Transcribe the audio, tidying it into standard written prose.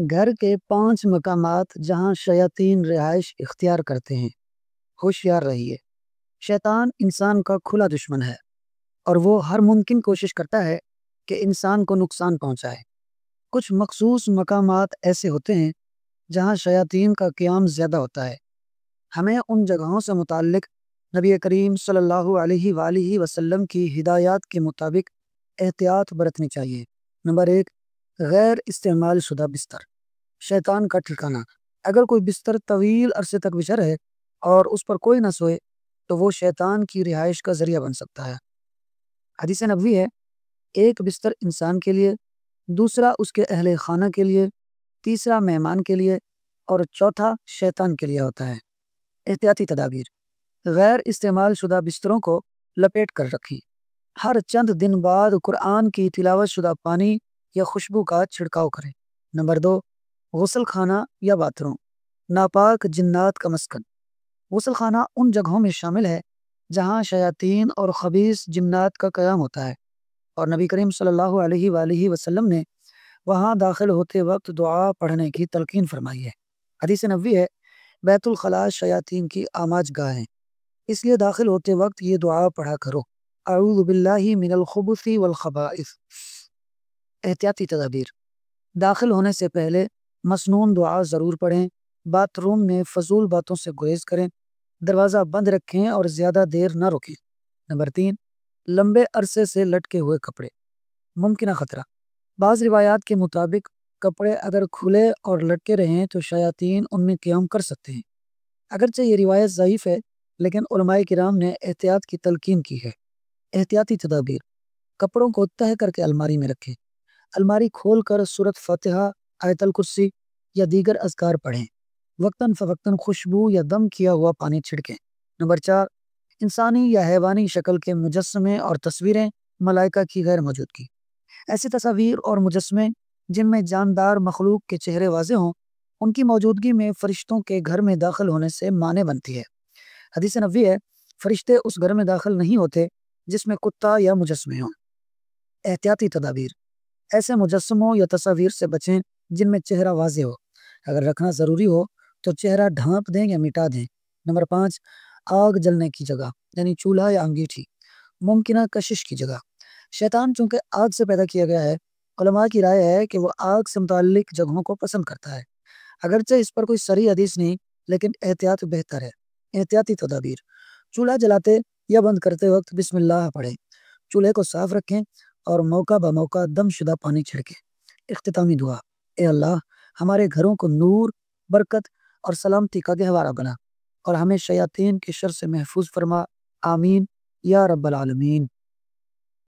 گھر کے 5 مقامات جہاں شیاطین رہائش اختیار کرتے ہیں۔ ہوشیار رہیے، شیطان انسان کا کھلا دشمن ہے اور وہ ہر ممکن کوشش کرتا ہے کہ انسان کو نقصان پہنچائے۔ کچھ مخصوص مقامات ایسے ہوتے ہیں جہاں شیاطین کا قیام زیادہ ہوتا ہے۔ ہمیں ان جگہوں سے متعلق نبی کریم صلی اللہ علیہ وآلہ وسلم کی ہدایات کے مطابق احتیاط برتنی چاہیے۔ نمبر 1، غیر استعمال شدہ بستر، شیطان کا ٹھکانہ۔ اگر کوئی بستر طویل عرصے تک بچھا رہے اور اس پر کوئی نہ سوئے تو وہ شیطان کی رہائش کا ذریعہ بن سکتا ہے۔ حدیث نبوی ہے، ایک بستر انسان کے لیے، دوسرا اس کے اہل خانہ کے لیے، تیسرا مہمان کے لیے اور چوتھا شیطان کے لیے ہوتا ہے۔ احتیاطی تدابیر: غیر استعمال شدہ بستروں کو لپیٹ کر رکھیں۔ ہر چند دن بعد قرآن کی تلاوت شدہ پانی یا خوشبو کا چھڑکاؤ کریں۔ نمبر 2، غسل خانہ یا باتھ روم، ناپاک جنات کا مسکن۔ غسل خانہ ان جگہوں میں شامل ہے جہاں شیاطین اور خبیث جنات کا قیام ہوتا ہے، اور نبی کریم صلی اللہ علیہ وآلہ وسلم نے وہاں داخل ہوتے وقت دعا پڑھنے کی تلقین فرمائی ہے۔ حدیث نبوی ہے، بیت الخلاء شیاطین کی آماج گاہ ہیں، اس لیے داخل ہوتے وقت یہ دعا پڑھا کرو: اعوذ باللہ من الخبث والخبائث۔ احتیاطی تدابیر: داخل ہونے سے پہلے مسنون دعا ضرور پڑھیں، باتھ روم میں فضول باتوں سے گریز کریں، دروازہ بند رکھیں اور زیادہ دیر نہ رکیں۔ نمبر 3، لمبے عرصے سے لٹکے ہوئے کپڑے، ممکنہ خطرہ۔ بعض روایات کے مطابق کپڑے اگر کھلے اور لٹکے رہیں تو شیاطین ان میں قیام کر سکتے ہیں۔ اگرچہ یہ روایت ضعیف ہے، لیکن علماء کرام نے احتیاط کی تلقین کی ہے۔ احتیاطی تدابیر: کپڑوں کو تہہ کر کے الماری میں رکھیں، الماری کھول کر سورۃ فاتحہ، آیت الکرسی یا دیگر اذکار پڑھیں، وقتاً فوقتاً خوشبو یا دم کیا ہوا پانی چھڑکیں۔ نمبر 4، انسانی یا حیوانی شکل کے مجسمے اور تصویریں، ملائکہ کی غیر موجودگی۔ ایسی تصاویر اور مجسمے جن میں جاندار مخلوق کے چہرے واضح ہوں، ان کی موجودگی میں فرشتوں کے گھر میں داخل ہونے سے مانع بنتی ہے۔ حدیث نبوی ہے، فرشتے اس گھر میں داخل نہیں ہوتے جس میں کتا یا مجسمے ہوں۔ احتیاطی تدابیر: ایسے مجسموں یا تصاویر سے بچیں جن میں چہرہ واضح ہو۔ اگر رکھنا ضروری ہو تو چہرہ ڈھانپ دیں یا مٹا دیں۔ نمبر 5، آگ جلنے کی جگہ یعنی چولہا یا انگیٹھی، ممکنہ کشش کی جگہ۔ شیطان چونکہ آگ سے پیدا کیا گیا ہے، علماء کی رائے ہے کہ وہ آگ سے متعلق جگہوں کو پسند کرتا ہے۔ اگرچہ اس پر کوئی صریح حدیث نہیں، لیکن احتیاط بہتر ہے۔ احتیاطی تدابیر: چولہا جلاتے یا بند کرتے وقت بسم اللہ پڑھیں، چولہے کو صاف رکھیں اور موقع بموقع دم شدہ پانی چھڑکیں۔ اختتامی دعا: اے اللہ، ہمارے گھروں کو نور، برکت اور سلامتی کا گہوارہ بنا اور ہمیں شیاطین کے شر سے محفوظ فرما۔ آمین یا رب العالمین۔